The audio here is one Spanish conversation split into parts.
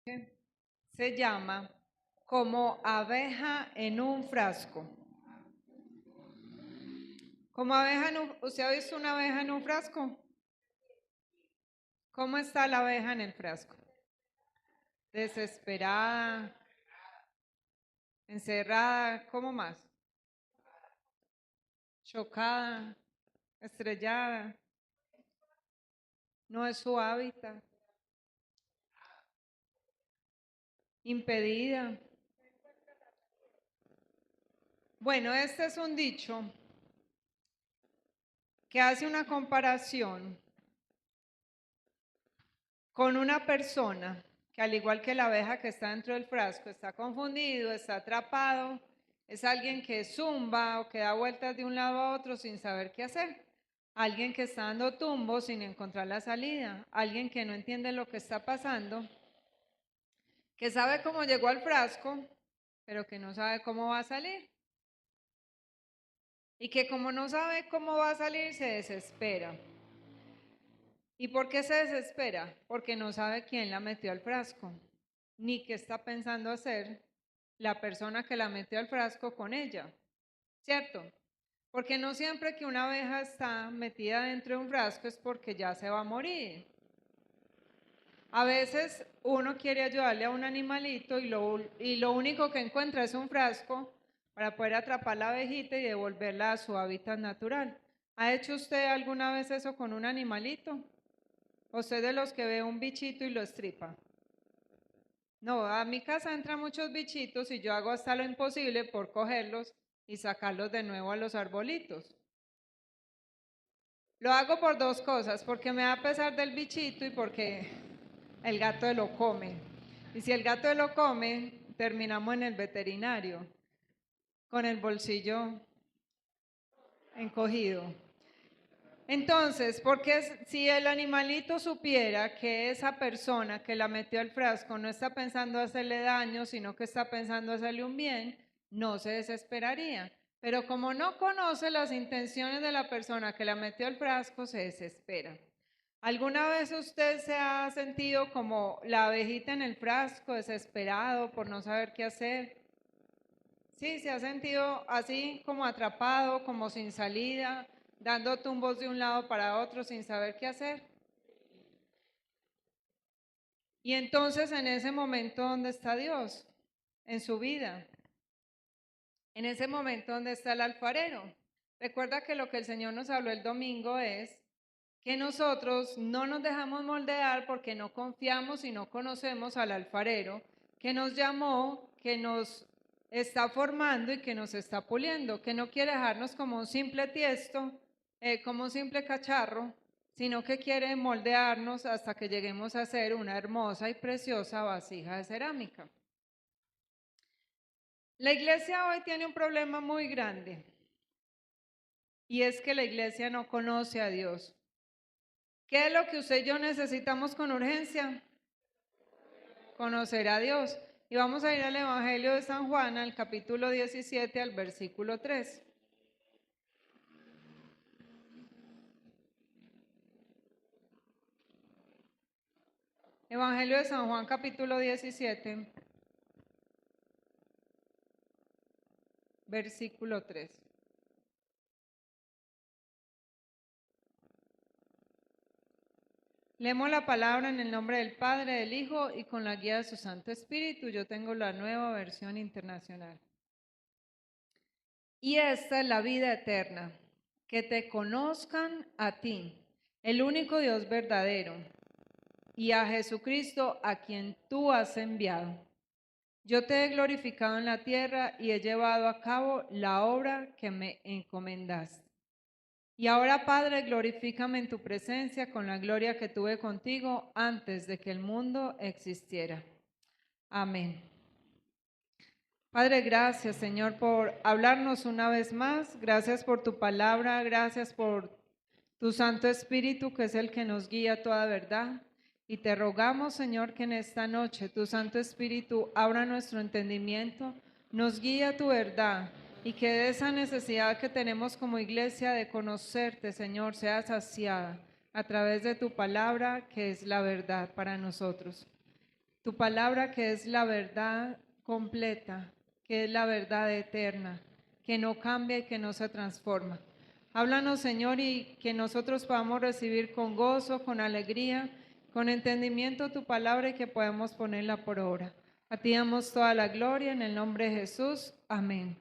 se llama Como abeja en un frasco. ¿Usted ha visto una abeja en un frasco? ¿Cómo está la abeja en el frasco? Desesperada, encerrada, ¿cómo más? Chocada, estrellada, no es su hábitat, impedida. Bueno, este es un dicho que hace una comparación con una persona que, al igual que la abeja que está dentro del frasco, está confundido, está atrapado, es alguien que zumba o que da vueltas de un lado a otro sin saber qué hacer, alguien que está dando tumbos sin encontrar la salida, alguien que no entiende lo que está pasando, que sabe cómo llegó al frasco, pero que no sabe cómo va a salir. Y que como no sabe cómo va a salir, se desespera. ¿Y por qué se desespera? Porque no sabe quién la metió al frasco, ni qué está pensando hacer la persona que la metió al frasco con ella, ¿cierto? Porque no siempre que una abeja está metida dentro de un frasco es porque ya se va a morir. A veces uno quiere ayudarle a un animalito y lo único que encuentra es un frasco para poder atrapar la abejita y devolverla a su hábitat natural. ¿Ha hecho usted alguna vez eso con un animalito? ¿O usted de los que ve un bichito y lo estripa? No, a mi casa entran muchos bichitos y yo hago hasta lo imposible por cogerlos y sacarlos de nuevo a los arbolitos. Lo hago por dos cosas, porque me da pesar del bichito y porque el gato lo come. Y si el gato lo come, terminamos en el veterinario, con el bolsillo encogido. Entonces, porque si el animalito supiera que esa persona que la metió al frasco no está pensando hacerle daño, sino que está pensando hacerle un bien, no se desesperaría. Pero como no conoce las intenciones de la persona que la metió al frasco, se desespera. ¿Alguna vez usted se ha sentido como la abejita en el frasco, desesperado por no saber qué hacer? Sí, se ha sentido así como atrapado, como sin salida, dando tumbos de un lado para otro sin saber qué hacer. Y entonces en ese momento, ¿dónde está Dios? En su vida. En ese momento, ¿dónde está el alfarero? Recuerda que lo que el Señor nos habló el domingo es que nosotros no nos dejamos moldear porque no confiamos y no conocemos al alfarero que nos llamó, que nos está formando y que nos está puliendo, que no quiere dejarnos como un simple tiesto, como un simple cacharro, sino que quiere moldearnos hasta que lleguemos a ser una hermosa y preciosa vasija de cerámica. La iglesia hoy tiene un problema muy grande y es que la iglesia no conoce a Dios. ¿Qué es lo que usted y yo necesitamos con urgencia? Conocer a Dios. Y vamos a ir al Evangelio de San Juan, al capítulo 17, al versículo 3. Evangelio de San Juan, capítulo 17, versículo 3. Leemos la palabra en el nombre del Padre, del Hijo y con la guía de su Santo Espíritu. Yo tengo la nueva versión internacional. Y esta es la vida eterna, que te conozcan a ti, el único Dios verdadero, y a Jesucristo a quien tú has enviado. Yo te he glorificado en la tierra y he llevado a cabo la obra que me encomendaste. Y ahora, Padre, glorifícame en tu presencia con la gloria que tuve contigo antes de que el mundo existiera. Amén. Padre, gracias, Señor, por hablarnos una vez más. Gracias por tu palabra. Gracias por tu Santo Espíritu, que es el que nos guía a toda verdad. Y te rogamos, Señor, que en esta noche tu Santo Espíritu abra nuestro entendimiento, nos guíe a tu verdad y que de esa necesidad que tenemos como iglesia de conocerte, Señor, sea saciada a través de tu palabra, que es la verdad para nosotros. tu palabra que es la verdad completa, que es la verdad eterna, que no cambia y que no se transforma. Háblanos, Señor, y que nosotros podamos recibir con gozo, con alegría, con entendimiento tu palabra y que podamos ponerla por obra. A ti damos toda la gloria en el nombre de Jesús. Amén.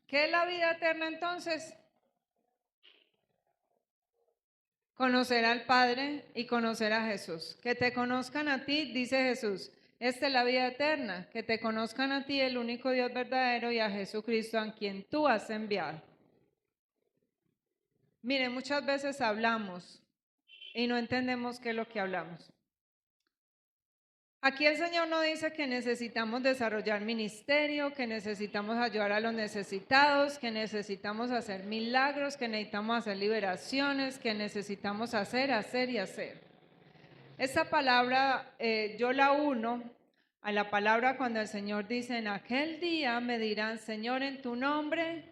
¿Qué es la vida eterna entonces? Conocer al Padre y conocer a Jesús. Que te conozcan a ti, dice Jesús. Esta es la vida eterna, que te conozcan a ti, el único Dios verdadero, y a Jesucristo, a quien tú has enviado. Mire, muchas veces hablamos y no entendemos qué es lo que hablamos. Aquí el Señor nos dice que necesitamos desarrollar ministerio, que necesitamos ayudar a los necesitados, que necesitamos hacer milagros, que necesitamos hacer liberaciones, que necesitamos hacer y hacer. Esta palabra yo la uno a la palabra cuando el Señor dice, en aquel día me dirán, Señor, en tu nombre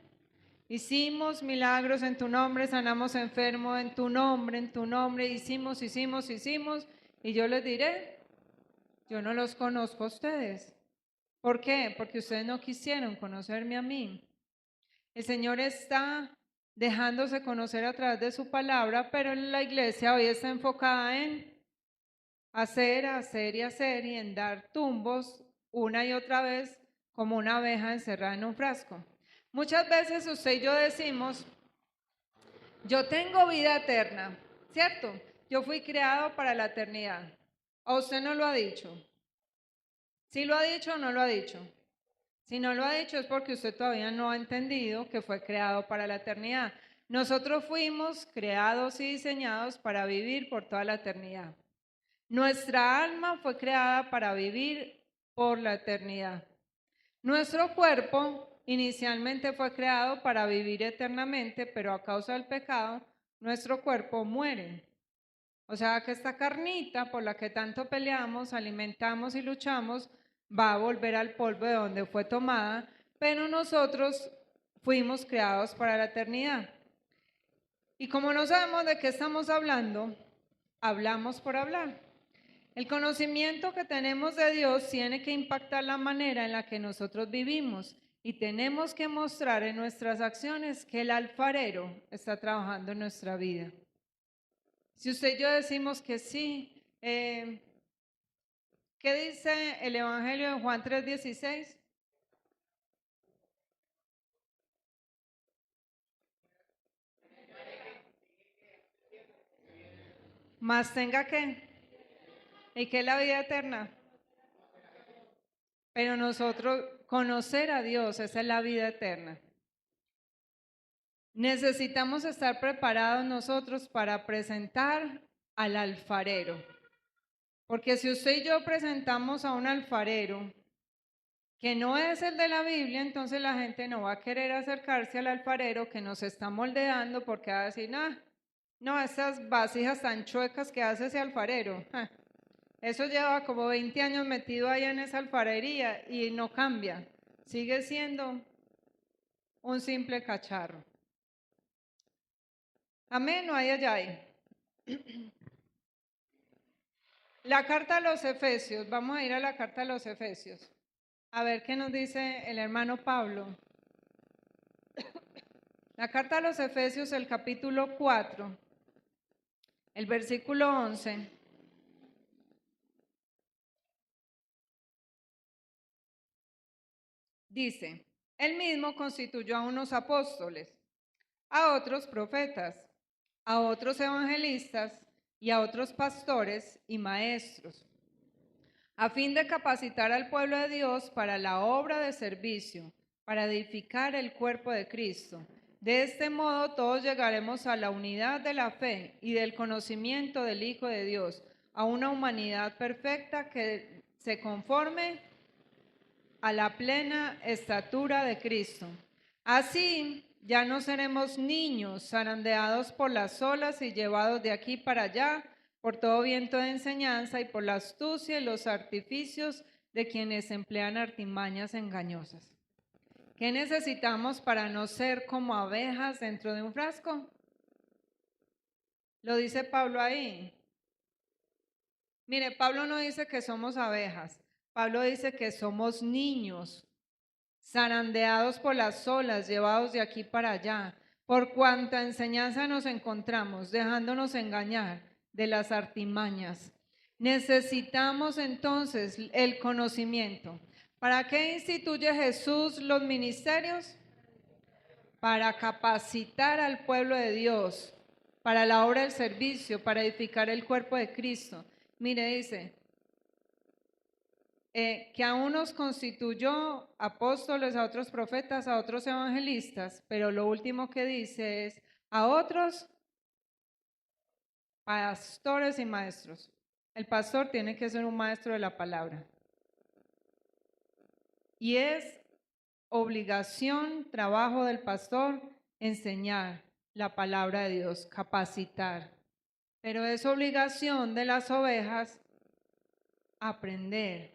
hicimos milagros, en tu nombre sanamos enfermos, en tu nombre, hicimos, y yo les diré, yo no los conozco a ustedes. ¿Por qué? Porque ustedes no quisieron conocerme a mí. El Señor está dejándose conocer a través de su palabra, pero la iglesia hoy está enfocada en hacer y en dar tumbos una y otra vez como una abeja encerrada en un frasco. Muchas veces usted y yo decimos, yo tengo vida eterna, ¿cierto? Yo fui creado para la eternidad. ¿O usted no lo ha dicho? ¿Sí lo ha dicho o no lo ha dicho? Si no lo ha dicho es porque usted todavía no ha entendido que fue creado para la eternidad. Nosotros fuimos creados y diseñados para vivir por toda la eternidad. Nuestra alma fue creada para vivir por la eternidad. Nuestro cuerpo inicialmente fue creado para vivir eternamente, pero a causa del pecado, nuestro cuerpo muere. O sea que esta carnita por la que tanto peleamos, alimentamos y luchamos, va a volver al polvo de donde fue tomada, pero nosotros fuimos creados para la eternidad. Y como no sabemos de qué estamos hablando, hablamos por hablar. El conocimiento que tenemos de Dios tiene que impactar la manera en la que nosotros vivimos y tenemos que mostrar en nuestras acciones que el alfarero está trabajando en nuestra vida. Si usted y yo decimos que sí, ¿qué dice el Evangelio de Juan 3:16? Más tenga que, ¿y qué es la vida eterna? Pero nosotros conocer a Dios, esa es la vida eterna. Necesitamos estar preparados nosotros para presentar al alfarero. Porque si usted y yo presentamos a un alfarero que no es el de la Biblia, entonces la gente no va a querer acercarse al alfarero que nos está moldeando porque va a decir, no, esas vasijas tan chuecas que hace ese alfarero. Eso lleva como 20 años metido ahí en esa alfarería y no cambia. Sigue siendo un simple cacharro. Amén, no hay allá ahí. La carta a los Efesios, vamos a ir a la carta a los Efesios. A ver qué nos dice el hermano Pablo. La carta a los Efesios, el capítulo 4, el versículo 11. Dice, él mismo constituyó a unos apóstoles, a otros profetas, a otros evangelistas y a otros pastores y maestros, a fin de capacitar al pueblo de Dios para la obra de servicio, para edificar el cuerpo de Cristo. De este modo todos llegaremos a la unidad de la fe y del conocimiento del Hijo de Dios, a una humanidad perfecta que se conforme a la plena estatura de Cristo. Así ya no seremos niños zarandeados por las olas y llevados de aquí para allá por todo viento de enseñanza y por la astucia y los artificios de quienes emplean artimañas engañosas. ¿Qué necesitamos para no ser como abejas dentro de un frasco? Lo dice Pablo ahí. Mire, Pablo no dice que somos abejas. Pablo dice que somos niños, zarandeados por las olas, llevados de aquí para allá. Por cuanta enseñanza nos encontramos, dejándonos engañar de las artimañas. Necesitamos entonces el conocimiento. ¿Para qué instituye Jesús los ministerios? Para capacitar al pueblo de Dios, para la obra del servicio, para edificar el cuerpo de Cristo. Mire, dice, que a unos constituyó apóstoles, a otros profetas, a otros evangelistas, pero lo último que dice es, a otros pastores y maestros. El pastor tiene que ser un maestro de la palabra. Y es obligación, trabajo del pastor, enseñar la palabra de Dios, capacitar. Pero es obligación de las ovejas aprender,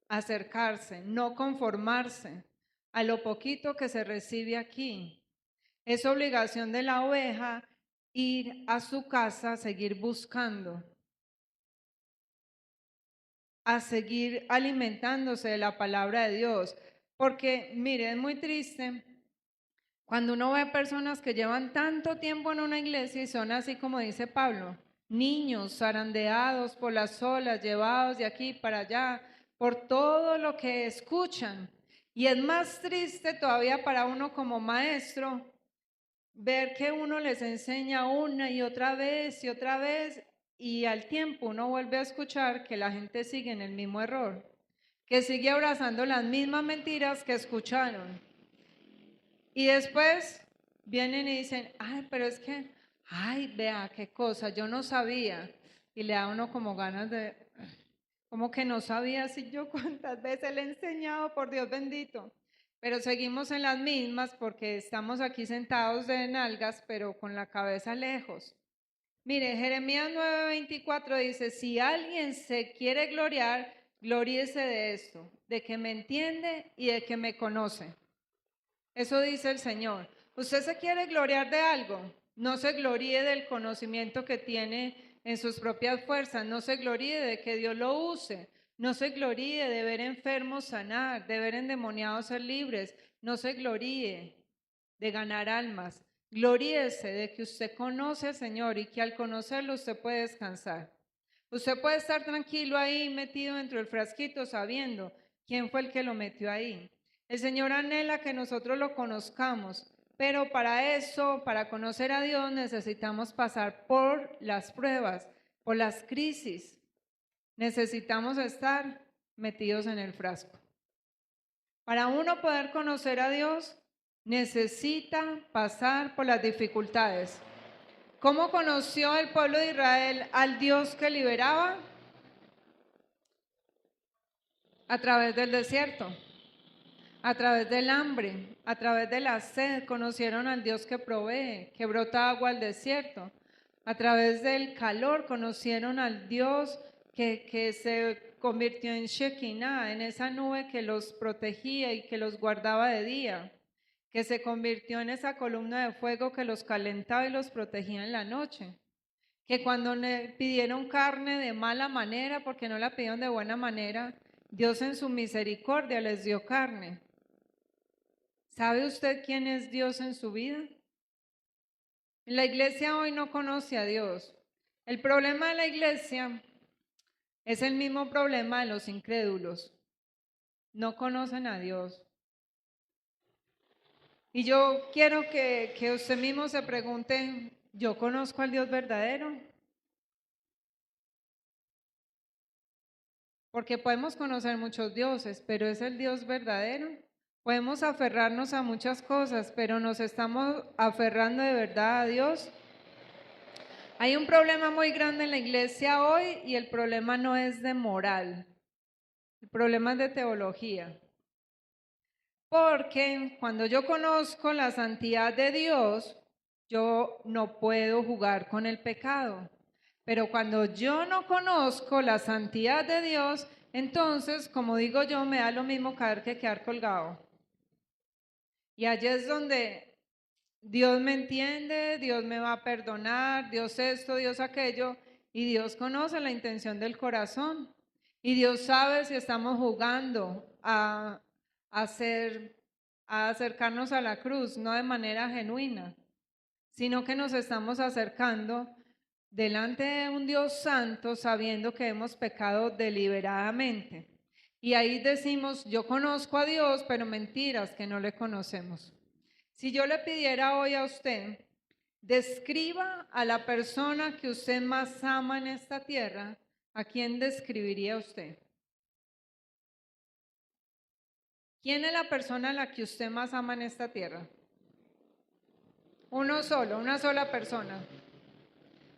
acercarse, no conformarse a lo poquito que se recibe aquí. Es obligación de la oveja ir a su casa, seguir buscando, a seguir alimentándose de la palabra de Dios. Porque, mire, es muy triste cuando uno ve personas que llevan tanto tiempo en una iglesia y son así como dice Pablo, niños zarandeados por las olas, llevados de aquí para allá, por todo lo que escuchan. Y es más triste todavía para uno como maestro ver que uno les enseña una y otra vez y al tiempo uno vuelve a escuchar que la gente sigue en el mismo error, que sigue abrazando las mismas mentiras que escucharon. Y después vienen y dicen, ay, pero es que, ay, vea qué cosa, yo no sabía. Y le da uno como ganas de, como que no sabía si yo cuántas veces le he enseñado, por Dios bendito. Pero seguimos en las mismas porque estamos aquí sentados de nalgas, pero con la cabeza lejos. Mire, Jeremías 9:24 dice, si alguien se quiere gloriar, gloríese de esto, de que me entiende y de que me conoce. Eso dice el Señor. ¿Usted se quiere gloriar de algo? No se gloríe del conocimiento que tiene en sus propias fuerzas. No se gloríe de que Dios lo use. No se gloríe de ver enfermos sanar, de ver endemoniados ser libres. No se gloríe de ganar almas. Gloríese de que usted conoce al Señor y que al conocerlo usted puede descansar. Usted puede estar tranquilo ahí metido dentro del frasquito sabiendo quién fue el que lo metió ahí. El Señor anhela que nosotros lo conozcamos, pero para eso, para conocer a Dios, necesitamos pasar por las pruebas, por las crisis. Necesitamos estar metidos en el frasco. Para uno poder conocer a Dios, necesita pasar por las dificultades. ¿Cómo conoció el pueblo de Israel al Dios que liberaba? A través del desierto. A través del hambre, a través de la sed, conocieron al Dios que provee, que brota agua al desierto. A través del calor, conocieron al Dios que se convirtió en Shekinah, en esa nube que los protegía y que los guardaba de día, que se convirtió en esa columna de fuego que los calentaba y los protegía en la noche. Que cuando le pidieron carne de mala manera, porque no la pidieron de buena manera, Dios en su misericordia les dio carne. ¿Sabe usted quién es Dios en su vida? La iglesia hoy no conoce a Dios. El problema de la iglesia es el mismo problema de los incrédulos. No conocen a Dios. Y yo quiero que usted mismo se pregunte, ¿yo conozco al Dios verdadero? Porque podemos conocer muchos dioses, pero ¿es el Dios verdadero? Podemos aferrarnos a muchas cosas, pero ¿nos estamos aferrando de verdad a Dios? Hay un problema muy grande en la iglesia hoy y el problema no es de moral, el problema es de teología. Porque cuando yo conozco la santidad de Dios, yo no puedo jugar con el pecado. Pero cuando yo no conozco la santidad de Dios, entonces, como digo yo, me da lo mismo caer que quedar colgado. Y allí es donde Dios me entiende, Dios me va a perdonar, Dios esto, Dios aquello, y Dios conoce la intención del corazón. Y Dios sabe si estamos jugando hacer, a acercarnos a la cruz, no de manera genuina, sino que nos estamos acercando delante de un Dios santo sabiendo que hemos pecado deliberadamente. Y ahí decimos, yo conozco a Dios, pero mentiras que no le conocemos. Si yo le pidiera hoy a usted, describa a la persona que usted más ama en esta tierra, ¿a quién describiría usted? ¿Quién es la persona a la que usted más ama en esta tierra? Uno solo, una sola persona.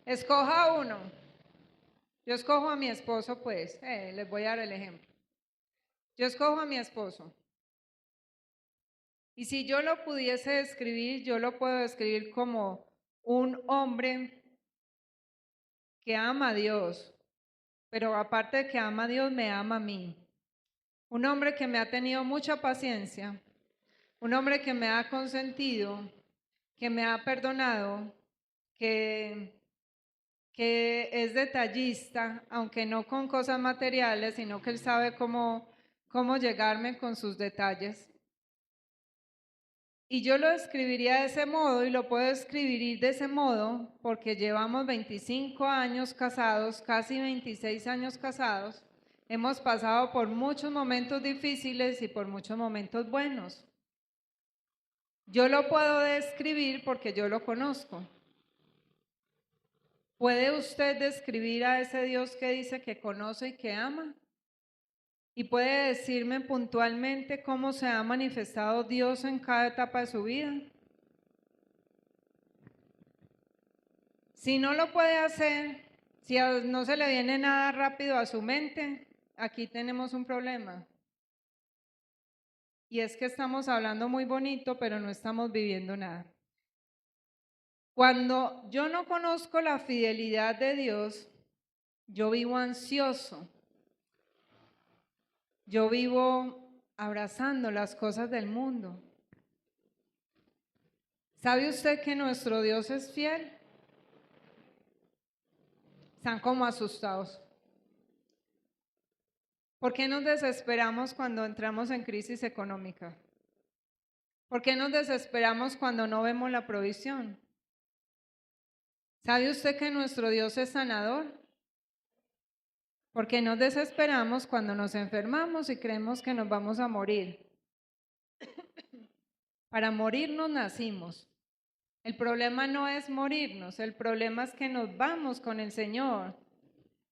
Escoja uno. Yo escojo a mi esposo, pues, les voy a dar el ejemplo. Yo escojo a mi esposo. Y si yo lo pudiese describir, yo lo puedo describir como un hombre que ama a Dios, pero aparte de que ama a Dios, me ama a mí. Un hombre que me ha tenido mucha paciencia, un hombre que me ha consentido, que me ha perdonado, que, que es detallista, aunque no con cosas materiales, sino que él sabe cómo llegarme con sus detalles. Y yo lo escribiría de ese modo y lo puedo escribir de ese modo porque llevamos 25 años casados, casi 26 años casados. Hemos pasado por muchos momentos difíciles y por muchos momentos buenos. Yo lo puedo describir porque yo lo conozco. ¿Puede usted describir a ese Dios que dice que conoce y que ama? ¿Y puede decirme puntualmente cómo se ha manifestado Dios en cada etapa de su vida? Si no lo puede hacer, si no se le viene nada rápido a su mente, aquí tenemos un problema. Y es que estamos hablando muy bonito, pero no estamos viviendo nada. Cuando yo no conozco la fidelidad de Dios, yo vivo ansioso. Yo vivo abrazando las cosas del mundo. ¿Sabe usted que nuestro Dios es fiel? Están como asustados. ¿Por qué nos desesperamos cuando entramos en crisis económica? ¿Por qué nos desesperamos cuando no vemos la provisión? ¿Sabe usted que nuestro Dios es sanador? ¿Por qué nos desesperamos cuando nos enfermamos y creemos que nos vamos a morir? Para morirnos nacimos. El problema no es morirnos, el problema es que nos vamos con el Señor,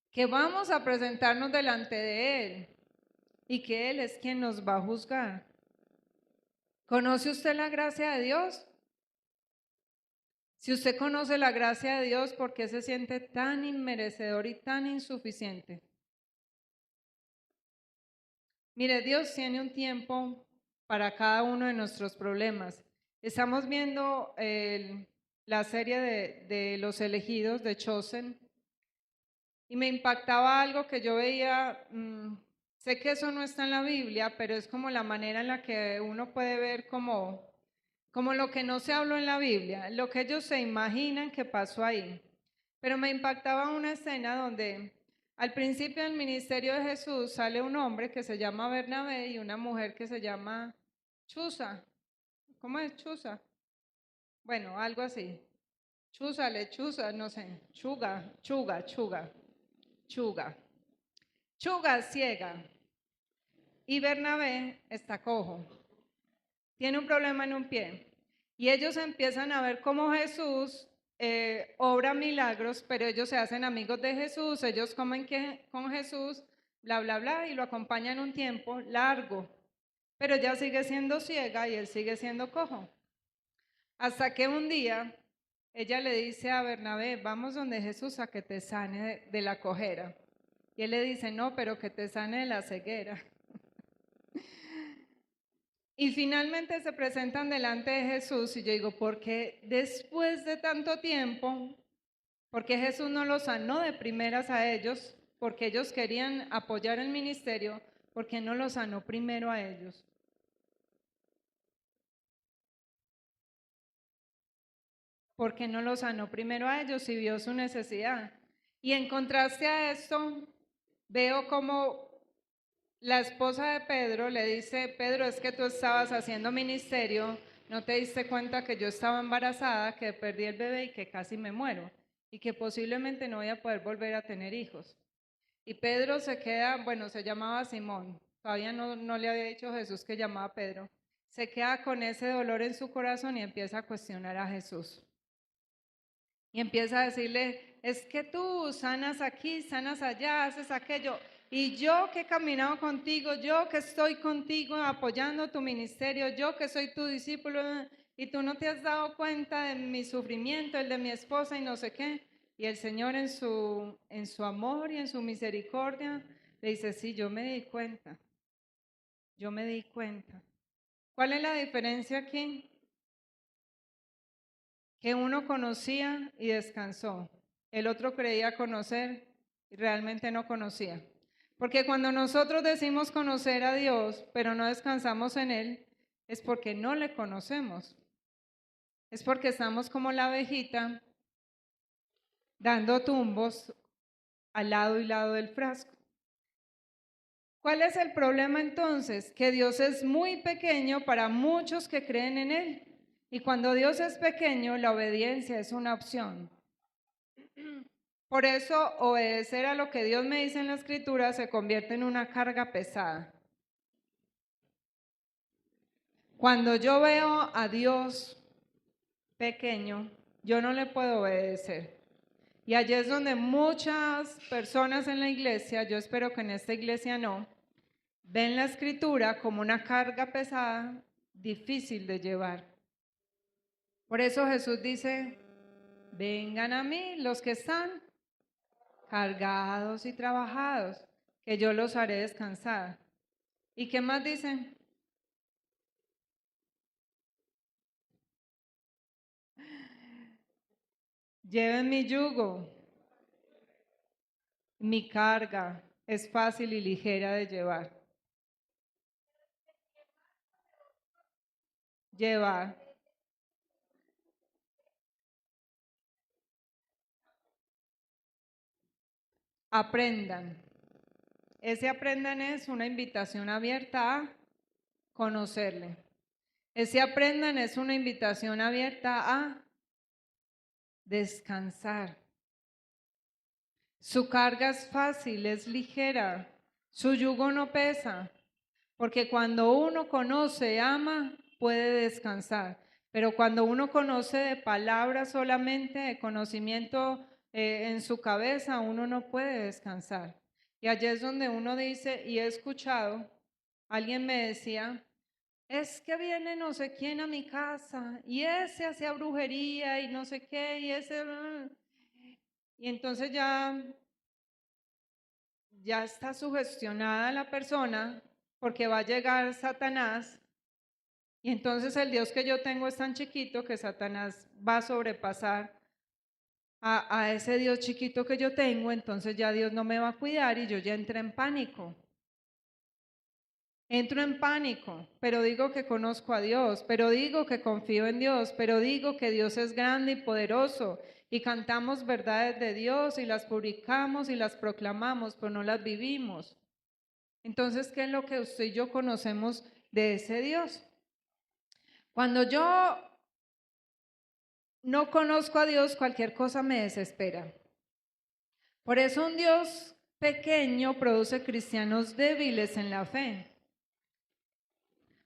que vamos a presentarnos delante de Él y que Él es quien nos va a juzgar. ¿Conoce usted la gracia de Dios? Si usted conoce la gracia de Dios, ¿por qué se siente tan inmerecedor y tan insuficiente? Mire, Dios tiene un tiempo para cada uno de nuestros problemas. Estamos viendo la serie de Los Elegidos de Chosen y me impactaba algo que yo veía, sé que eso no está en la Biblia, pero es como la manera en la que uno puede ver como lo que no se habló en la Biblia, lo que ellos se imaginan que pasó ahí. Pero me impactaba una escena donde al principio del ministerio de Jesús sale un hombre que se llama Bernabé y una mujer que se llama Chuza. ¿Cómo es Chuza? Bueno, algo así. Chuza, lechuza, no sé. Chuga. Chuga ciega. Y Bernabé está cojo. Tiene un problema en un pie. Y ellos empiezan a ver cómo Jesús obra milagros, pero ellos se hacen amigos de Jesús, ellos comen con Jesús, bla, bla, bla, y lo acompañan un tiempo largo. Pero ella sigue siendo ciega y él sigue siendo cojo. Hasta que un día ella le dice a Bernabé, vamos donde Jesús a que te sane de la cojera. Y él le dice, no, pero que te sane de la ceguera. Y finalmente se presentan delante de Jesús y yo digo, ¿por qué después de tanto tiempo, por qué Jesús no los sanó de primeras a ellos? Porque ellos querían apoyar el ministerio, ¿por qué no los sanó primero a ellos? ¿por qué no los sanó primero a ellos y vio su necesidad? Y en contraste a esto, veo como la esposa de Pedro le dice, Pedro, es que tú estabas haciendo ministerio, no te diste cuenta que yo estaba embarazada, que perdí el bebé y que casi me muero y que posiblemente no voy a poder volver a tener hijos. Y Pedro se queda, bueno, se llamaba Simón, todavía no le había dicho Jesús que llamaba Pedro, se queda con ese dolor en su corazón y empieza a cuestionar a Jesús. Y empieza a decirle, es que tú sanas aquí, sanas allá, haces aquello. Y yo que he caminado contigo, yo que estoy contigo apoyando tu ministerio, yo que soy tu discípulo, y tú no te has dado cuenta de mi sufrimiento, el de mi esposa y no sé qué. Y el Señor en su amor y en su misericordia le dice, sí, yo me di cuenta, yo me di cuenta. ¿Cuál es la diferencia aquí? Que uno conocía y descansó, el otro creía conocer y realmente no conocía. Porque cuando nosotros decimos conocer a Dios, pero no descansamos en Él, es porque no le conocemos. Es porque estamos como la abejita dando tumbos al lado y lado del frasco. ¿Cuál es el problema entonces? Que Dios es muy pequeño para muchos que creen en Él. Y cuando Dios es pequeño, la obediencia es una opción. Por eso, obedecer a lo que Dios me dice en la Escritura se convierte en una carga pesada. Cuando yo veo a Dios pequeño, yo no le puedo obedecer. Y allí es donde muchas personas en la iglesia, yo espero que en esta iglesia no, ven la Escritura como una carga pesada, difícil de llevar. Por eso Jesús dice, vengan a mí los que están cargados y trabajados, que yo los haré descansar. ¿Y qué más dicen? Lleven mi yugo, mi carga es fácil y ligera de llevar. Llevar. Aprendan. Ese aprendan es una invitación abierta a conocerle. Ese aprendan es una invitación abierta a descansar. Su carga es fácil, es ligera. Su yugo no pesa. Porque cuando uno conoce, ama, puede descansar. Pero cuando uno conoce de palabras solamente, de conocimiento en su cabeza, uno no puede descansar. Y allí es donde uno dice, y he escuchado, alguien me decía, es que viene no sé quién a mi casa, y ese hacía brujería y no sé qué, y ese... Y entonces ya está sugestionada la persona porque va a llegar Satanás y entonces el Dios que yo tengo es tan chiquito que Satanás va a sobrepasar a ese Dios chiquito que yo tengo, entonces ya Dios no me va a cuidar y yo ya entré en pánico. Entro en pánico, pero digo que conozco a Dios, pero digo que confío en Dios, pero digo que Dios es grande y poderoso y cantamos verdades de Dios y las publicamos y las proclamamos, pero no las vivimos. Entonces, ¿qué es lo que usted y yo conocemos de ese Dios? Cuando yo no conozco a Dios, cualquier cosa me desespera. Por eso un Dios pequeño produce cristianos débiles en la fe.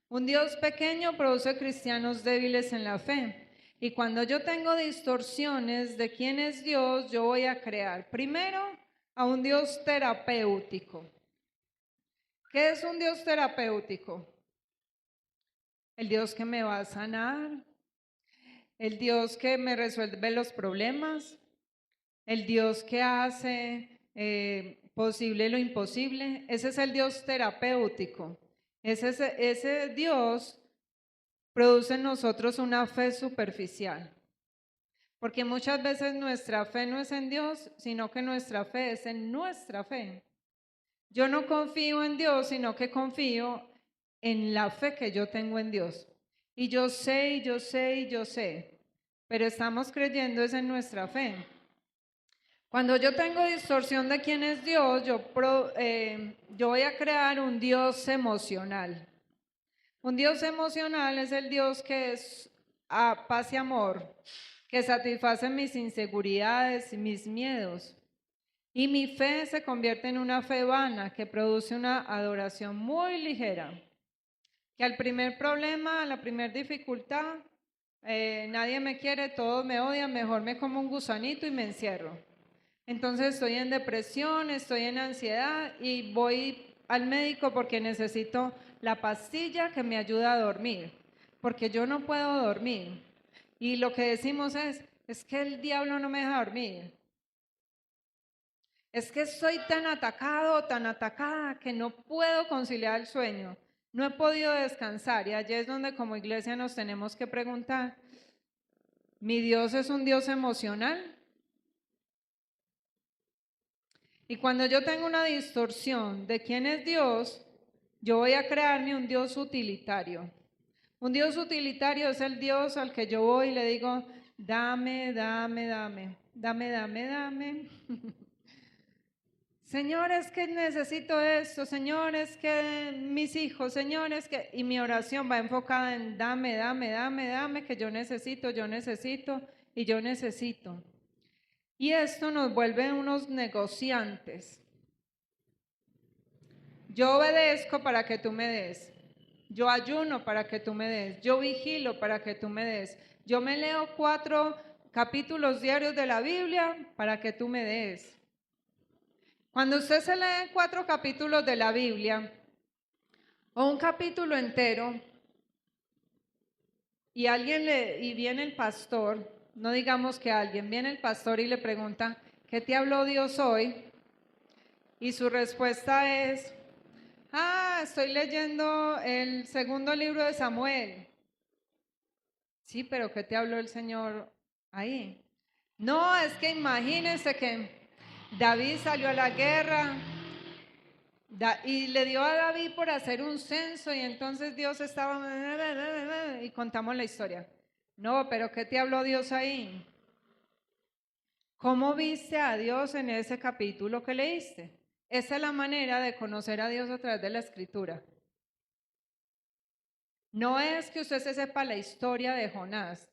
Un Dios pequeño produce cristianos débiles en la fe. Y cuando yo tengo distorsiones de quién es Dios, yo voy a crear primero a un Dios terapéutico. ¿Qué es un Dios terapéutico? El Dios que me va a sanar, el Dios que me resuelve los problemas, el Dios que hace posible lo imposible. Ese es el Dios terapéutico. Ese Dios produce en nosotros una fe superficial. Porque muchas veces nuestra fe no es en Dios, sino que nuestra fe es en nuestra fe. Yo no confío en Dios, sino que confío en la fe que yo tengo en Dios. Y yo sé, y yo sé, y yo sé. pero estamos creyendo es en nuestra fe. Cuando yo tengo distorsión de quién es Dios, yo voy a crear un Dios emocional. Un Dios emocional es el Dios que es paz y amor, que satisface mis inseguridades y mis miedos. Y mi fe se convierte en una fe vana que produce una adoración muy ligera. Que al primer problema, a la primera dificultad, nadie me quiere, todos me odian, mejor me como un gusanito y me encierro. Entonces estoy en depresión, estoy en ansiedad y voy al médico porque necesito la pastilla que me ayuda a dormir, porque yo no puedo dormir. Y lo que decimos es que el diablo no me deja dormir. Es que estoy tan atacado, tan atacada, que no puedo conciliar el sueño. No he podido descansar y allí es donde como iglesia nos tenemos que preguntar, ¿mi Dios es un Dios emocional? Y cuando yo tengo una distorsión de quién es Dios, yo voy a crearme un Dios utilitario. Un Dios utilitario es el Dios al que yo voy y le digo, dame, dame, dame, dame, dame, dame. Señor, es que necesito esto, Señor, es que mis hijos, Señor, es que... Y mi oración va enfocada en dame, dame, dame, dame, que yo necesito y yo necesito. Y esto nos vuelve unos negociantes. Yo obedezco para que tú me des. Yo ayuno para que tú me des. Yo vigilo para que tú me des. Yo me leo 4 capítulos diarios de la Biblia para que tú me des. Cuando usted se lee 4 capítulos de la Biblia o un capítulo entero y y viene el pastor, no digamos que alguien, viene el pastor y le pregunta, ¿qué te habló Dios hoy? Y su respuesta es, estoy leyendo el segundo libro de Samuel. Sí, pero ¿qué te habló el Señor ahí? No, es que imagínense que David salió a la guerra y le dio a David por hacer un censo y entonces Dios estaba... y contamos la historia. No, pero ¿qué te habló Dios ahí? ¿Cómo viste a Dios en ese capítulo que leíste? Esa es la manera de conocer a Dios a través de la Escritura. No es que usted se sepa la historia de Jonás.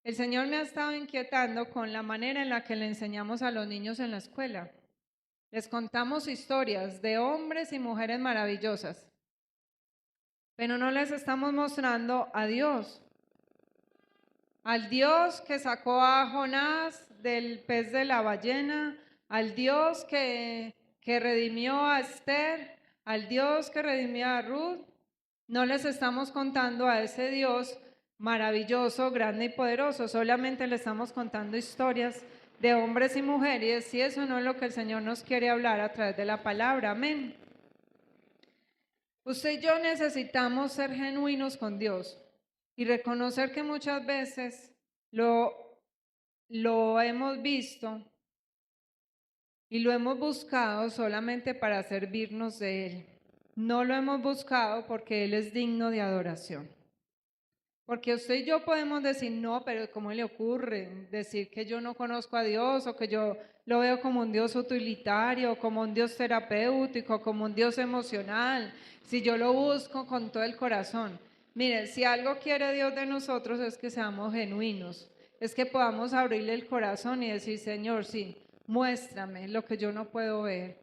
El Señor me ha estado inquietando con la manera en la que le enseñamos a los niños en la escuela. Les contamos historias de hombres y mujeres maravillosas, pero no les estamos mostrando a Dios. Al Dios que sacó a Jonás del pez de la ballena, al Dios que redimió a Esther, al Dios que redimió a Ruth. No les estamos contando a ese Dios maravilloso, grande y poderoso, solamente le estamos contando historias de hombres y mujeres y eso no es lo que el Señor nos quiere hablar a través de la palabra. Amén. Usted y yo necesitamos ser genuinos con Dios y reconocer que muchas veces lo hemos visto y lo hemos buscado solamente para servirnos de Él. No lo hemos buscado porque Él es digno de adoración. Porque usted y yo podemos decir, no, pero ¿cómo le ocurre decir que yo no conozco a Dios o que yo lo veo como un Dios utilitario, como un Dios terapéutico, como un Dios emocional? Si yo lo busco con todo el corazón. Mire, si algo quiere Dios de nosotros es que seamos genuinos, es que podamos abrirle el corazón y decir, Señor, sí, muéstrame lo que yo no puedo ver.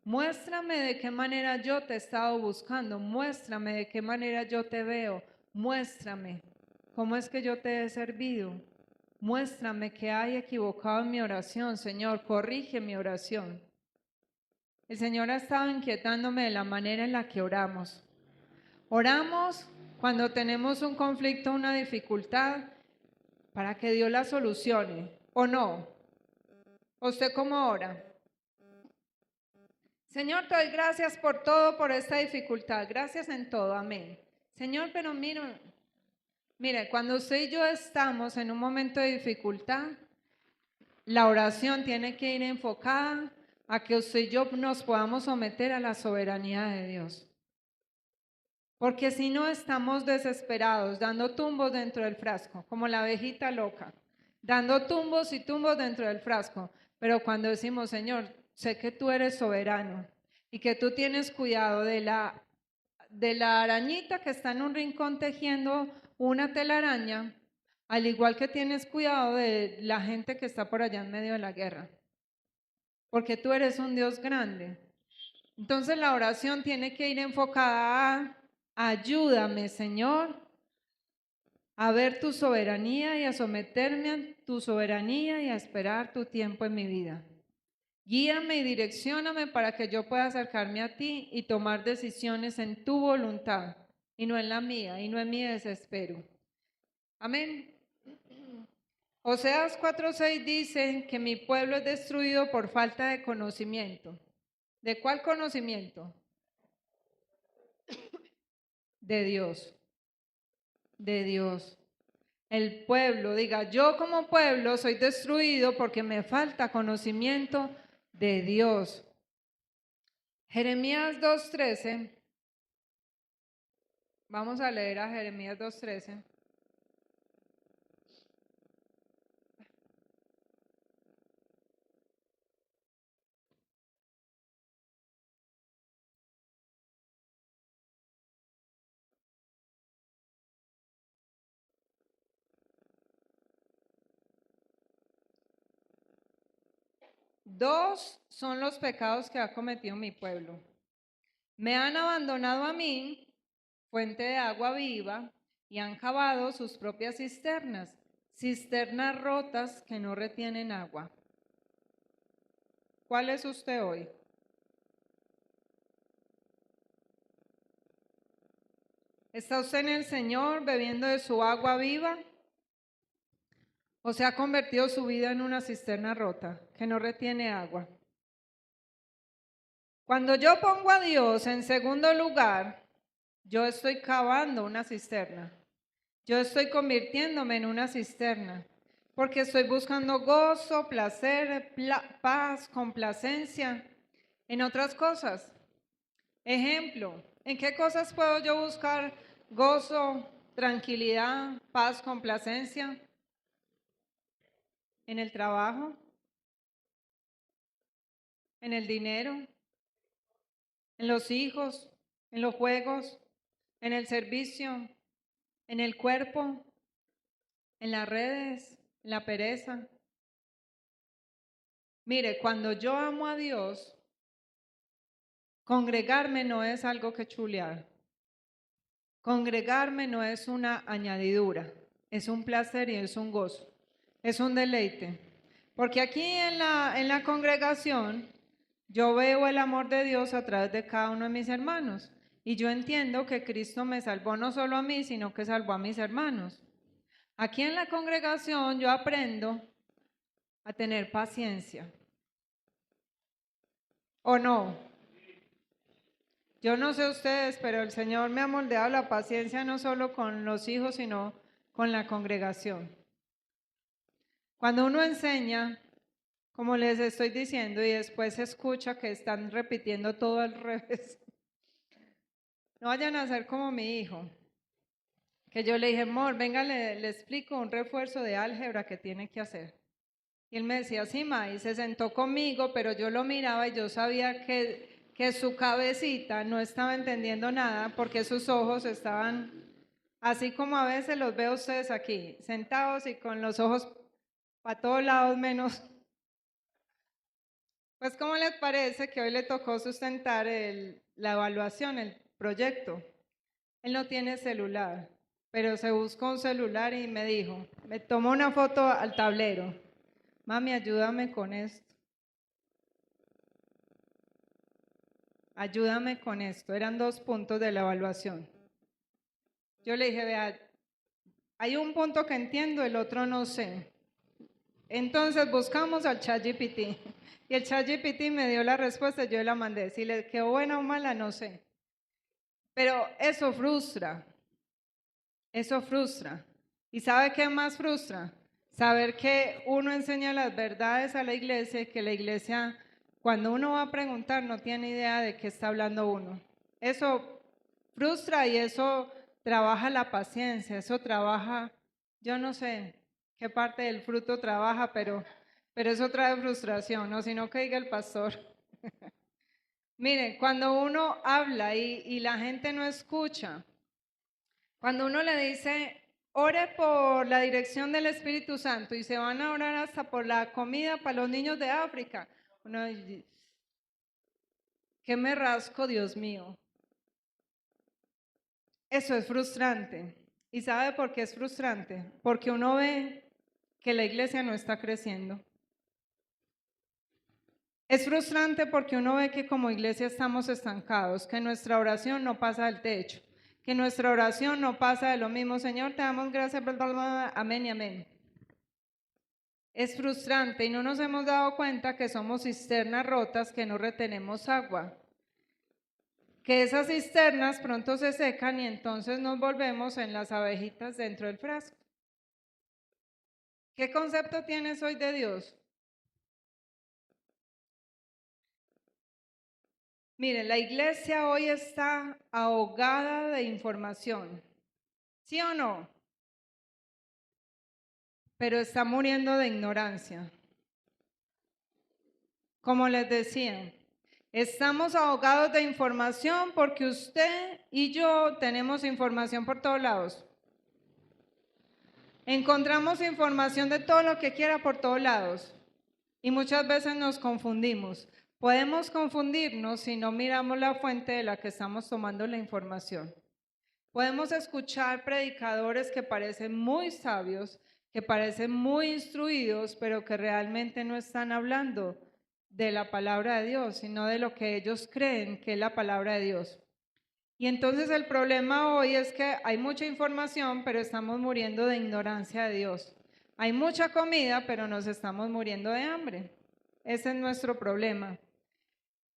Muéstrame de qué manera yo te he estado buscando, muéstrame de qué manera yo te veo. Muéstrame cómo es que yo te he servido. Muéstrame que hay equivocado en mi oración, Señor. Corrige mi oración. El Señor ha estado inquietándome de la manera en la que oramos. Oramos cuando tenemos un conflicto, una dificultad, para que Dios la solucione, ¿o no? ¿Usted cómo ora? Señor, te doy gracias por todo, por esta dificultad. Gracias en todo. Amén. Señor, pero mire, cuando usted y yo estamos en un momento de dificultad, la oración tiene que ir enfocada a que usted y yo nos podamos someter a la soberanía de Dios. Porque si no estamos desesperados, dando tumbos dentro del frasco, como la abejita loca, dando tumbos y tumbos dentro del frasco. Pero cuando decimos, Señor, sé que tú eres soberano y que tú tienes cuidado de la arañita que está en un rincón tejiendo una telaraña, al igual que tienes cuidado de la gente que está por allá en medio de la guerra, porque tú eres un Dios grande. Entonces la oración tiene que ir enfocada a ayúdame, Señor, a ver tu soberanía y a someterme a tu soberanía y a esperar tu tiempo en mi vida. Guíame y direccióname para que yo pueda acercarme a ti y tomar decisiones en tu voluntad y no en la mía y no en mi desespero. Amén. Oseas 4:6 dice que mi pueblo es destruido por falta de conocimiento. ¿De cuál conocimiento? De Dios. De Dios. El pueblo, diga, yo como pueblo soy destruido porque me falta conocimiento de Dios. Jeremías 2:13. Vamos a leer a Jeremías 2:13. Dos son los pecados que ha cometido mi pueblo. Me han abandonado a mí, fuente de agua viva, y han cavado sus propias cisternas, cisternas rotas que no retienen agua. ¿Cuál es usted hoy? ¿Está usted en el Señor bebiendo de su agua viva? ¿O se ha convertido su vida en una cisterna rota que no retiene agua? Cuando yo pongo a Dios en segundo lugar, yo estoy cavando una cisterna. Yo estoy convirtiéndome en una cisterna porque estoy buscando gozo, placer, paz, complacencia en otras cosas. Ejemplo, ¿en qué cosas puedo yo buscar gozo, tranquilidad, paz, complacencia? ¿En el trabajo? ¿En el dinero? ¿En los hijos? ¿En los juegos? ¿En el servicio? ¿En el cuerpo? ¿En las redes? ¿En la pereza? Mire, cuando yo amo a Dios, congregarme no es algo que chulear. Congregarme no es una añadidura, es un placer y es un gozo, es un deleite. Porque aquí en la congregación yo veo el amor de Dios a través de cada uno de mis hermanos. Y yo entiendo que Cristo me salvó no solo a mí, sino que salvó a mis hermanos. Aquí en la congregación yo aprendo a tener paciencia. ¿O no? Yo no sé ustedes, pero el Señor me ha moldeado la paciencia no solo con los hijos, sino con la congregación. Cuando uno enseña, como les estoy diciendo, y después escucha que están repitiendo todo al revés, no vayan a ser como mi hijo, que yo le dije, amor, venga, le explico un refuerzo de álgebra que tiene que hacer. Y él me decía, sí, ma, y se sentó conmigo, pero yo lo miraba y yo sabía que su cabecita no estaba entendiendo nada porque sus ojos estaban, así como a veces los veo ustedes aquí, sentados y con los ojos para todos lados menos. Pues, ¿cómo les parece que hoy le tocó sustentar la evaluación, el proyecto? Él no tiene celular, pero se buscó un celular y me dijo, me tomó una foto al tablero. Mami, ayúdame con esto. Ayúdame con esto. Eran 2 puntos de la evaluación. Yo le dije, vea, hay un punto que entiendo, el otro no sé. Entonces buscamos al ChatGPT y el ChatGPT me dio la respuesta, yo la mandé. Si le quedó buena o mala, no sé. Pero eso frustra. Eso frustra. ¿Y sabe qué más frustra? Saber que uno enseña las verdades a la iglesia y que la iglesia, cuando uno va a preguntar, no tiene idea de qué está hablando uno. Eso frustra y eso trabaja la paciencia, eso trabaja, yo no sé, qué parte del fruto trabaja, pero eso trae frustración, ¿no? Sino que diga el pastor. Mire, cuando uno habla y la gente no escucha, cuando uno le dice, ore por la dirección del Espíritu Santo y se van a orar hasta por la comida para los niños de África, uno dice, ¿qué me rasco, Dios mío? Eso es frustrante. ¿Y sabe por qué es frustrante? Porque uno ve que la iglesia no está creciendo. Es frustrante porque uno ve que como iglesia estamos estancados, que nuestra oración no pasa del techo, que nuestra oración no pasa de lo mismo. Señor, te damos gracias, bla, bla, bla, amén y amén. Es frustrante y no nos hemos dado cuenta que somos cisternas rotas que no retenemos agua. Que esas cisternas pronto se secan y entonces nos volvemos en las abejitas dentro del frasco. ¿Qué concepto tienes hoy de Dios? Mire, la iglesia hoy está ahogada de información, ¿sí o no? Pero está muriendo de ignorancia. Como les decía, estamos ahogados de información porque usted y yo tenemos información por todos lados. Encontramos información de todo lo que quiera por todos lados y muchas veces nos confundimos. Podemos confundirnos si no miramos la fuente de la que estamos tomando la información. Podemos escuchar predicadores que parecen muy sabios, que parecen muy instruidos, pero que realmente no están hablando de la palabra de Dios, sino de lo que ellos creen que es la palabra de Dios. Y entonces el problema hoy es que hay mucha información, pero estamos muriendo de ignorancia de Dios. Hay mucha comida, pero nos estamos muriendo de hambre. Ese es nuestro problema.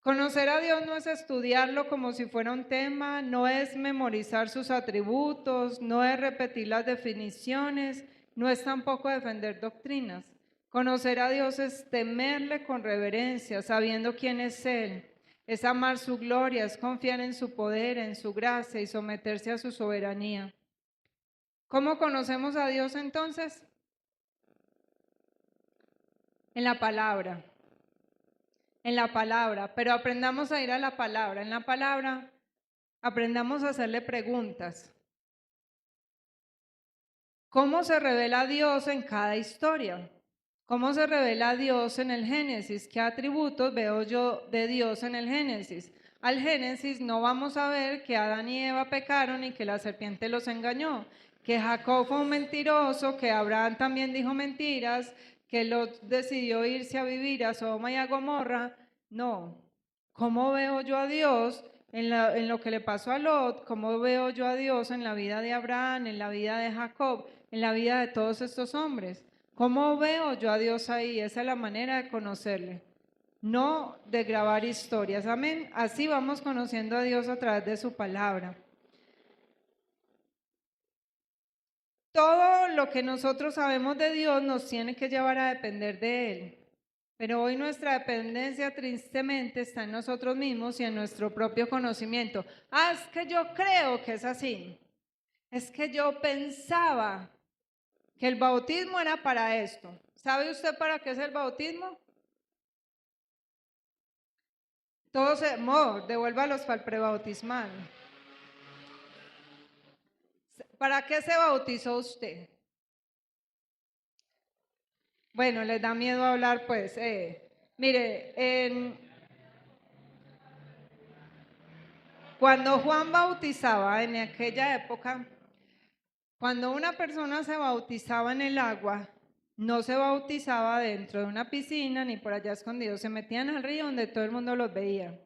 Conocer a Dios no es estudiarlo como si fuera un tema, no es memorizar sus atributos, no es repetir las definiciones, no es tampoco defender doctrinas. Conocer a Dios es temerle con reverencia, sabiendo quién es Él. Es amar su gloria, es confiar en su poder, en su gracia y someterse a su soberanía. ¿Cómo conocemos a Dios entonces? En la palabra. En la palabra, pero aprendamos a ir a la palabra. En la palabra aprendamos a hacerle preguntas. ¿Cómo se revela Dios en cada historia? ¿Cómo se revela Dios en el Génesis? ¿Qué atributos veo yo de Dios en el Génesis? Al Génesis no vamos a ver que Adán y Eva pecaron y que la serpiente los engañó, que Jacob fue un mentiroso, que Abraham también dijo mentiras, que Lot decidió irse a vivir a Sodoma y a Gomorra. No. ¿Cómo veo yo a Dios en lo que le pasó a Lot? ¿Cómo veo yo a Dios en la vida de Abraham, en la vida de Jacob, en la vida de todos estos hombres? ¿Cómo veo yo a Dios ahí? Esa es la manera de conocerle, no de grabar historias. Amén. Así vamos conociendo a Dios a través de su palabra. Todo lo que nosotros sabemos de Dios nos tiene que llevar a depender de Él. Pero hoy nuestra dependencia tristemente está en nosotros mismos y en nuestro propio conocimiento. Ah, es que yo creo que es así. Es que yo pensaba que el bautismo era para esto. ¿Sabe usted para qué es el bautismo? Todos, devuélvalos para el prebautismal. ¿Para qué se bautizó usted? Bueno, les da miedo hablar, pues. Mire, cuando Juan bautizaba en aquella época, cuando una persona se bautizaba en el agua, no se bautizaba dentro de una piscina ni por allá escondido, se metían al río donde todo el mundo los veía.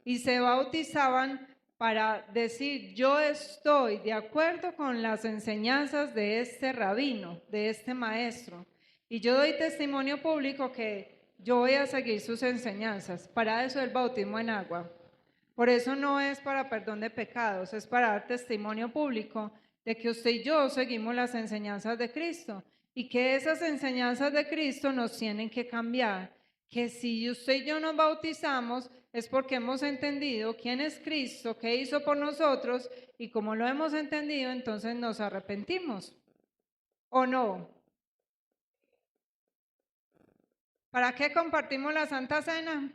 Y se bautizaban para decir, yo estoy de acuerdo con las enseñanzas de este rabino, de este maestro, y yo doy testimonio público que yo voy a seguir sus enseñanzas. Para eso el bautismo en agua. Por eso no es para perdón de pecados, es para dar testimonio público de que usted y yo seguimos las enseñanzas de Cristo y que esas enseñanzas de Cristo nos tienen que cambiar. Que si usted y yo nos bautizamos es porque hemos entendido quién es Cristo, qué hizo por nosotros y como lo hemos entendido, entonces nos arrepentimos. ¿O no? ¿Para qué compartimos la Santa Cena?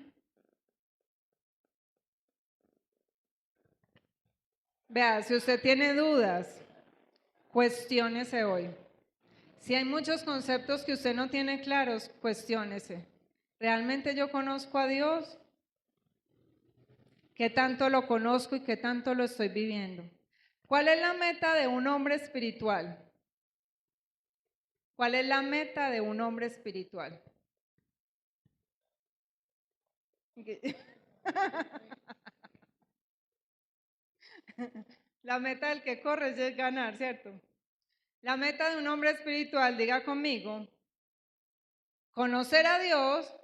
Vea, si usted tiene dudas, cuestiónese hoy. Si hay muchos conceptos que usted no tiene claros, cuestiónese. ¿Realmente yo conozco a Dios? ¿Qué tanto lo conozco y qué tanto lo estoy viviendo? ¿Cuál es la meta de un hombre espiritual? ¿Cuál es la meta de un hombre espiritual? La meta del que corre es ganar, ¿cierto? La meta de un hombre espiritual, diga conmigo, conocer a Dios